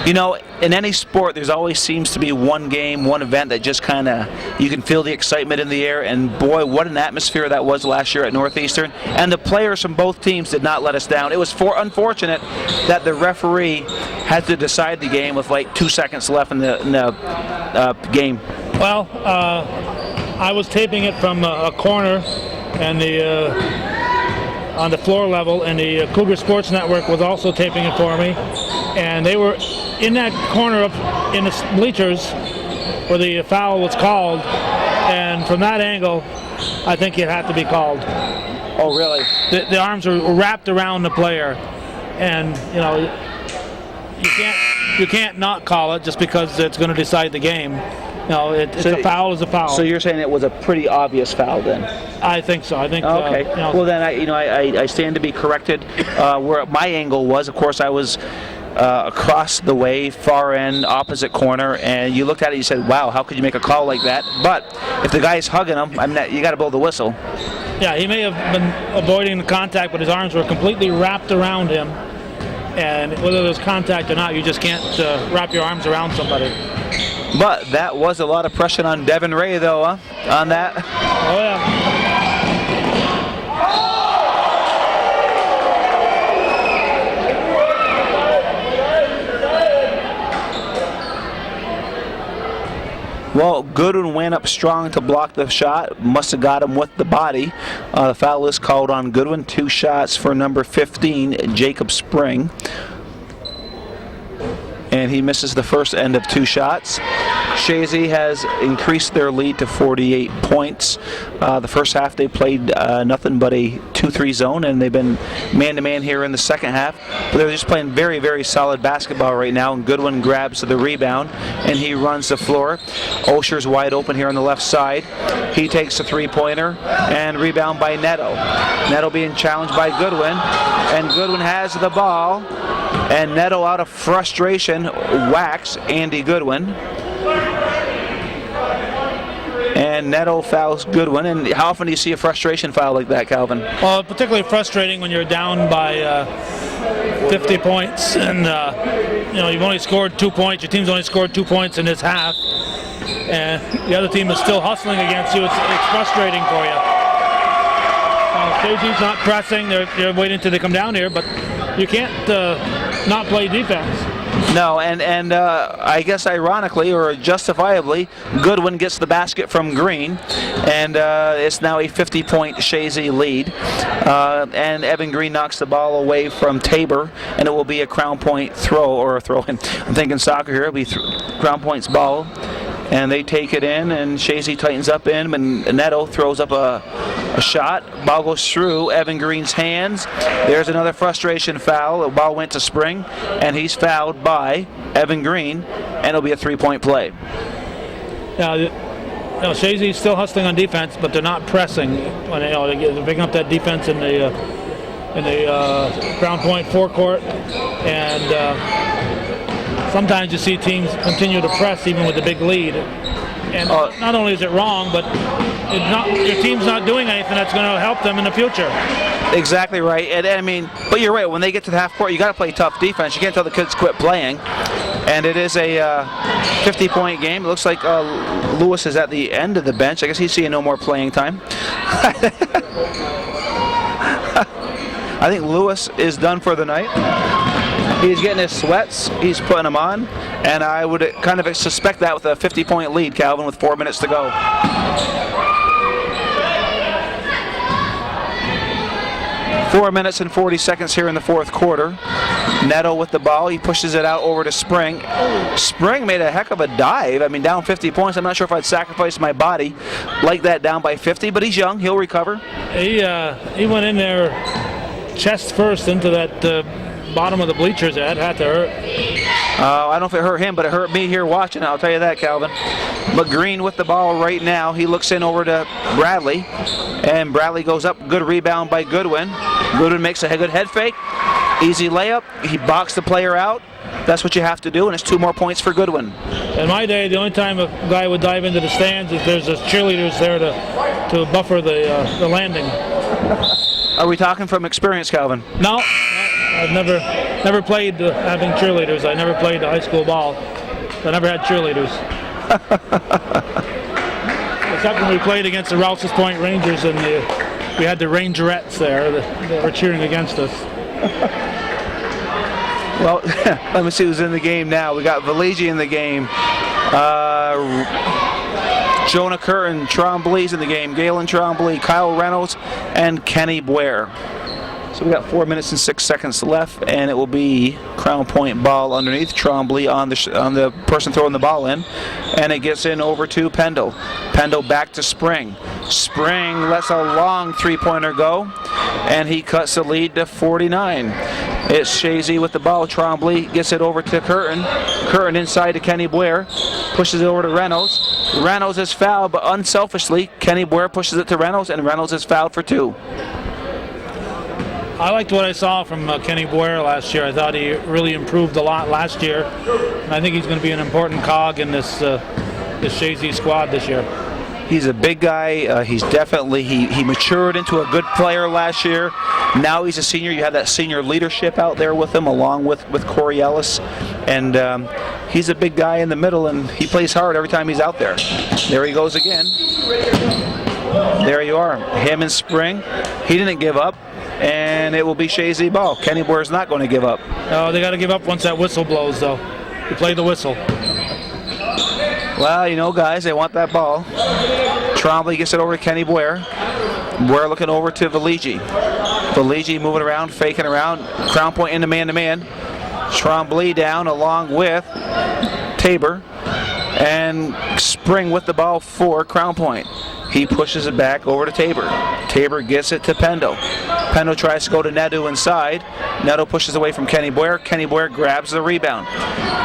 you know, in any sport, there's always seems to be one game, one event that just kind of, you can feel the excitement in the air. And boy, what an atmosphere that was last year at Northeastern. And the players from both teams did not let us down. It was unfortunate that the referee had to decide the game with like 2 seconds left in the game. Well, I was taping it from a corner and on the floor level, and the Cougar Sports Network was also taping it for me, and they were in that corner in the bleachers where the foul was called, and from that angle I think it had to be called. Oh, really? The arms were wrapped around the player, and you know, you can't not call it just because it's going to decide the game. No, it's a foul is a foul. So you're saying it was a pretty obvious foul then? I think so. I think. Okay. You know, well, then I stand to be corrected. Where my angle was, of course, I was across the way, far end, opposite corner, and you looked at it and you said, "Wow, how could you make a call like that?" But if the guy's hugging him, you got to blow the whistle. Yeah, he may have been avoiding the contact, but his arms were completely wrapped around him. And whether there's contact or not, you just can't wrap your arms around somebody. But that was a lot of pressure on Devin Ray, though, on that. Oh, yeah. Well, Goodwin went up strong to block the shot. Must have got him with the body. The foul is called on Goodwin. 2 shots for number 15, Jacob Spring. And he misses the first end of 2 shots. Chazy has increased their lead to 48 points. The first half they played nothing but a 2-3 zone, and they've been man-to-man here in the second half. But they're just playing very, very solid basketball right now, and Goodwin grabs the rebound, and he runs the floor. Osher's wide open here on the left side. He takes a 3-pointer, and rebound by Neto. Neto being challenged by Goodwin, and Goodwin has the ball, and Neto, out of frustration, whacks Andy Goodwin. And Neto fouls Goodwin. And how often do you see a frustration foul like that, Calvin? Well, particularly frustrating when you're down by 50 points, and you know, you've only scored 2 points. Your team's only scored 2 points in this half, and the other team is still hustling against you. It's frustrating for you. Chazy's not pressing. They're waiting until they come down here, but you can't not play defense. No, and I guess ironically or justifiably, Goodwin gets the basket from Green, and it's now a 50-point Chazy lead. And Evan Green knocks the ball away from Tabor, and it will be a Crown Point throw-in. I'm thinking soccer here. It'll be Crown Point's ball, and they take it in, and Chazy tightens up in, and Neto throws up a shot. Ball goes through Evan Green's hands. There's another frustration foul. The ball went to Spring, and he's fouled by Evan Green, and it'll be a 3-point play. Chazy's still hustling on defense, but they're not pressing. When they're picking up that defense in the Crown Point forecourt, and sometimes you see teams continue to press even with the big lead. And not only is it wrong, but your team's not doing anything that's going to help them in the future. Exactly right. And I mean, but you're right. When they get to the half court, you got to play tough defense. You can't tell the kids quit playing. And it is a 50-point game. It looks like Lewis is at the end of the bench. I guess he's seeing no more playing time. I think Lewis is done for the night. He's getting his sweats. He's putting them on. And I would kind of suspect that with a 50-point lead, Calvin, with 4 minutes to go. 4 minutes and 40 seconds here in the fourth quarter. Neto with the ball. He pushes it out over to Spring. Spring made a heck of a dive. I mean, down 50 points. I'm not sure if I'd sacrifice my body like that down by 50, but he's young. He'll recover. He went in there chest first into that bottom of the bleachers. That had to hurt. I don't know if it hurt him, but it hurt me here watching. I'll tell you that, Calvin. McGreen with the ball right now. He looks in over to Bradley, and Bradley goes up. Good rebound by Goodwin. Goodwin makes a good head fake. Easy layup. He boxed the player out. That's what you have to do, and it's 2 more points for Goodwin. In my day, the only time a guy would dive into the stands is there's cheerleaders there to buffer the landing. Are we talking from experience, Calvin? No, I've never played having cheerleaders. I never played high school ball. I never had cheerleaders. Except when we played against the Rouse's Point Rangers, and we had the Rangerettes there that were cheering against us. Well, let me see who's in the game now. We got Valigi in the game. Jonah Curtin, Tremblay's in the game. Galen Tremblay, Kyle Reynolds, and Kenny Blair. So we got 4 minutes and 6 seconds left, and it will be Crown Point ball underneath Tremblay on the person throwing the ball in, and it gets in over to Pendle. Pendle back to Spring. Spring lets a long three-pointer go, and he cuts the lead to 49. It's Chazy with the ball. Tremblay gets it over to Curtin. Curtin inside to Kenny Blair. Pushes it over to Reynolds. Reynolds is fouled, but unselfishly, Kenny Blair pushes it to Reynolds, and Reynolds is fouled for 2. I liked what I saw from Kenny Blair last year. I thought he really improved a lot last year, and I think he's going to be an important cog in this Chazy squad this year. He's a big guy. He's definitely, he matured into a good player last year. Now he's a senior. You have that senior leadership out there with him, along with Corey Ellis. And he's a big guy in the middle, and he plays hard every time he's out there. There he goes again. There you are. Him and Spring. He didn't give up, and it will be Chazy ball. Kenny Blair's not going to give up. Oh, they got to give up once that whistle blows, though. You play the whistle. Well, you know, guys, they want that ball. Tremblay gets it over to Kenny Blair. Blair looking over to Valigi. Valigi moving around, faking around. Crown Point into man-to-man. Tremblay down along with Tabor. And Spring with the ball for Crown Point. He pushes it back over to Tabor. Tabor gets it to Pendle. Pendle tries to go to Neto inside. Neto pushes away from Kenny Blair. Kenny Blair grabs the rebound.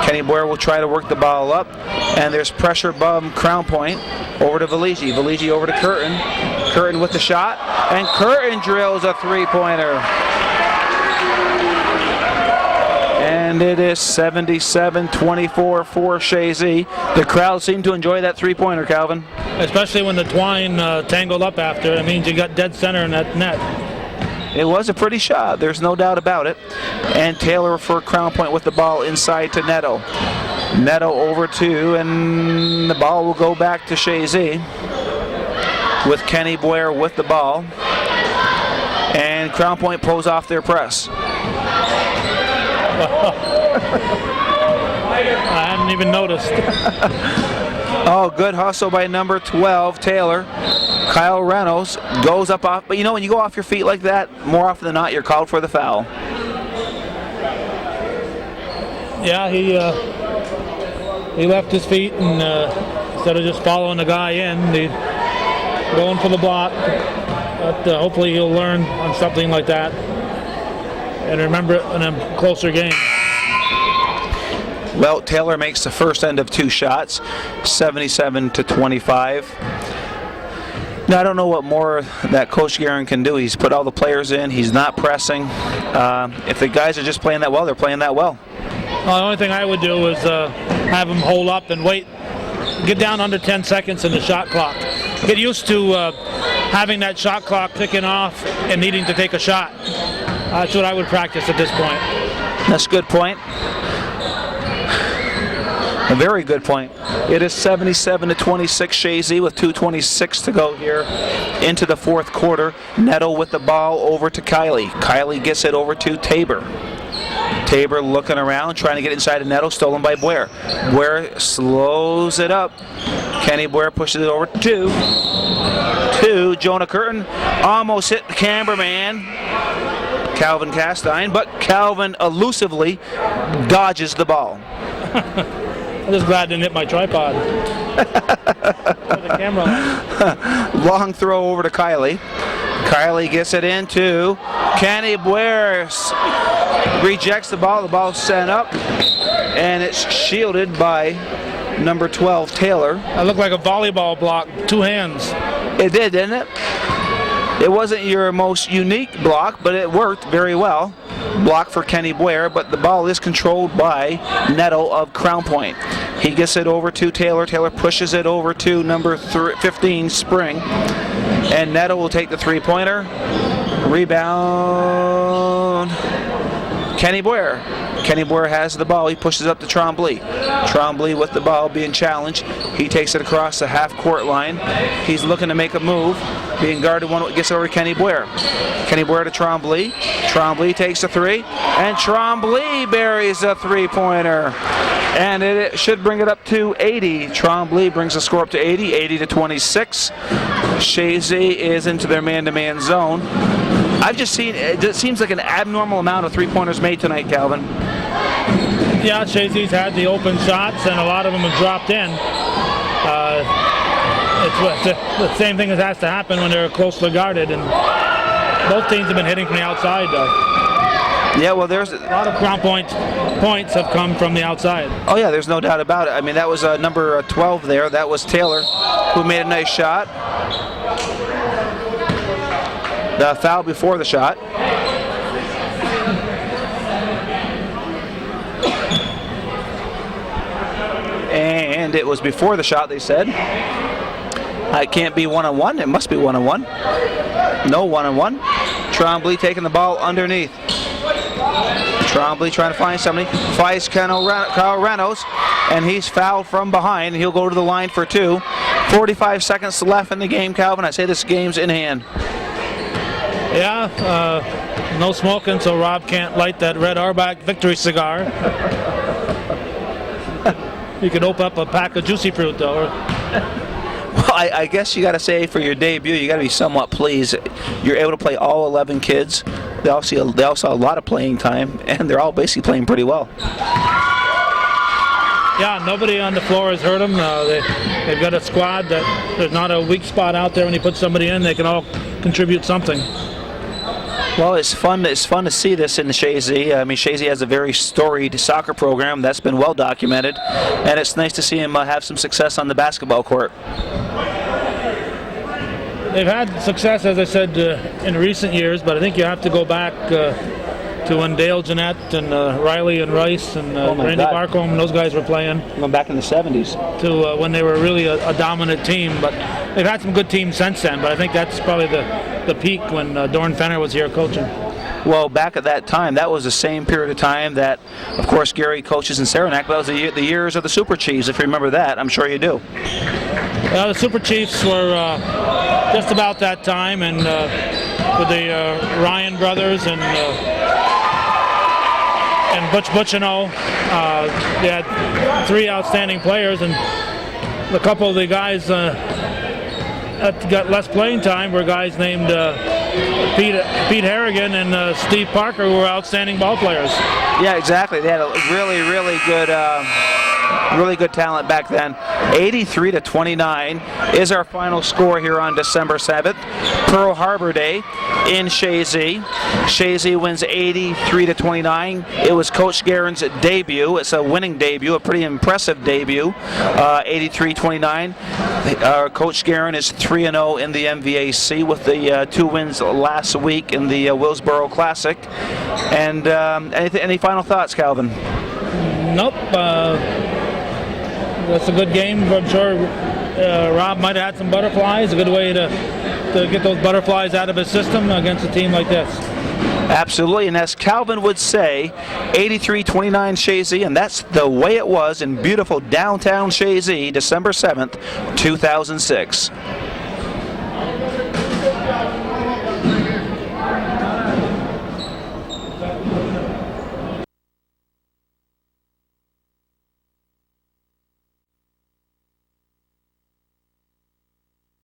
Kenny Blair will try to work the ball up, and there's pressure above Crown Point over to Valigi. Valigi over to Curtin. Curtin with the shot, and Curtin drills a three-pointer. And it is 77-24 for Chazy. The crowd seemed to enjoy that three-pointer, Calvin. Especially when the twine tangled up after. It means you got dead center in that net. It was a pretty shot, there's no doubt about it. And Taylor for Crown Point with the ball inside to Neto. Neto over 2, and the ball will go back to Chazy with Kenny Blair with the ball. And Crown Point pulls off their press. I hadn't even noticed. Oh, good hustle by number 12, Taylor. Kyle Reynolds goes up off, but you know, when you go off your feet like that, more often than not, you're called for the foul. Yeah, he left his feet, and instead of just following the guy in, he's going for the block. But hopefully he'll learn on something like that and remember it in a closer game. Well, Taylor makes the first end of 2 shots, 77-25. Now, I don't know what more that Coach Guerin can do. He's put all the players in. He's not pressing. If the guys are just playing that well, they're playing that well. Well, the only thing I would do is have them hold up and wait. Get down under 10 seconds in the shot clock. Get used to having that shot clock ticking off and needing to take a shot. That's what I would practice at this point. That's a good point. A very good point. It is 77-26 Chazy with 2:26 to go here into the fourth quarter. Neto with the ball over to Kiley. Kiley gets it over to Tabor. Tabor looking around, trying to get inside of Neto, stolen by Blair. Blair slows it up. Kenny Blair pushes it over to to Jonah Curtin. Almost hit the cameraman, Calvin Castine, but Calvin elusively dodges the ball. I'm just glad it didn't hit my tripod. The camera. Long throw over to Kylie. Kylie gets it into Kenny Blair. Rejects the ball. The ball's sent up, and it's shielded by number 12, Taylor. That looked like a volleyball block, 2 hands. It did, didn't it? It wasn't your most unique block, but it worked very well. Block for Kenny Blair, but the ball is controlled by Netto of Crown Point. He gets it over to Taylor. Taylor pushes it over to number 15, Spring. And Netto will take the 3-pointer. Rebound. Kenny Blair. Kenny Blair has the ball. He pushes up to Trombley. Trombley with the ball being challenged. He takes it across the half-court line. He's looking to make a move. Being guarded, one gets over Kenny Blair. Kenny Blair to Trombley. Trombley takes a 3. And Trombley buries a 3-pointer. And it should bring it up to 80. Trombley brings the score up to 80, 80-26. Chazy is into their man-to-man zone. I've just seen, it seems like an abnormal amount of 3-pointers made tonight, Calvin. Yeah, Chazy's had the open shots, and a lot of them have dropped in. It's the same thing that has to happen when they're closely guarded, and both teams have been hitting from the outside, though. Yeah, well, there's a lot of Crown Point points have come from the outside. Oh, yeah, there's no doubt about it. I mean, that was number 12 there. That was Taylor, who made a nice shot. The foul before the shot. And it was before the shot, they said. It can't be one-on-one. It must be one-on-one. No one-on-one. Trombley taking the ball underneath. Trombley trying to find somebody. Finds Kyle Reynolds, and he's fouled from behind. He'll go to the line for 2. 45 seconds left in the game, Calvin. I say this game's in hand. Yeah, no smoking, so Rob can't light that red Arbach victory cigar. You could open up a pack of Juicy Fruit, though. Well, I guess you got to say for your debut, you got to be somewhat pleased. You're able to play all 11 kids. They all saw a lot of playing time, and they're all basically playing pretty well. Yeah, nobody on the floor has hurt them. They've got a squad that there's not a weak spot out there. When you put somebody in, they can all contribute something. Well, it's fun to see this in the Chazy. I mean, Chazy has a very storied soccer program that's been well documented, and it's nice to see him have some success on the basketball court. They've had success, as I said, in recent years, but I think you have to go back to when Dale Jeanette and Riley and Rice and Randy Barcombe and those guys were playing. Going back in the 70s. To when they were really a dominant team. But they've had some good teams since then, but I think that's probably the peak when Dorn Fenner was here coaching. Well, back at that time, that was the same period of time that, of course, Gary coaches in Saranac. That was the years of the Super Chiefs, if you remember that. I'm sure you do. The Super Chiefs were just about that time, and with the Ryan brothers and Butch Butchino, they had 3 outstanding players, and a couple of the guys that got less playing time were guys named Pete Harrigan and Steve Parker, who were outstanding ball players. Yeah, exactly. They had a really, really good talent back then. 83-29 is our final score here on December 7th. Pearl Harbor Day in Chazy. Chazy wins 83-29. It was Coach Guerin's debut. It's a winning debut, a pretty impressive debut. 83-29. Coach Guerin is 3-0 in the MVAC with the 2 wins last week in the Willsboro Classic. And any final thoughts, Calvin? Nope. That's a good game. I'm sure Rob might have had some butterflies. A good way to get those butterflies out of his system against a team like this. Absolutely, and as Calvin would say, 83-29 Chazy, and that's the way it was in beautiful downtown Chazy, December 7th, 2006.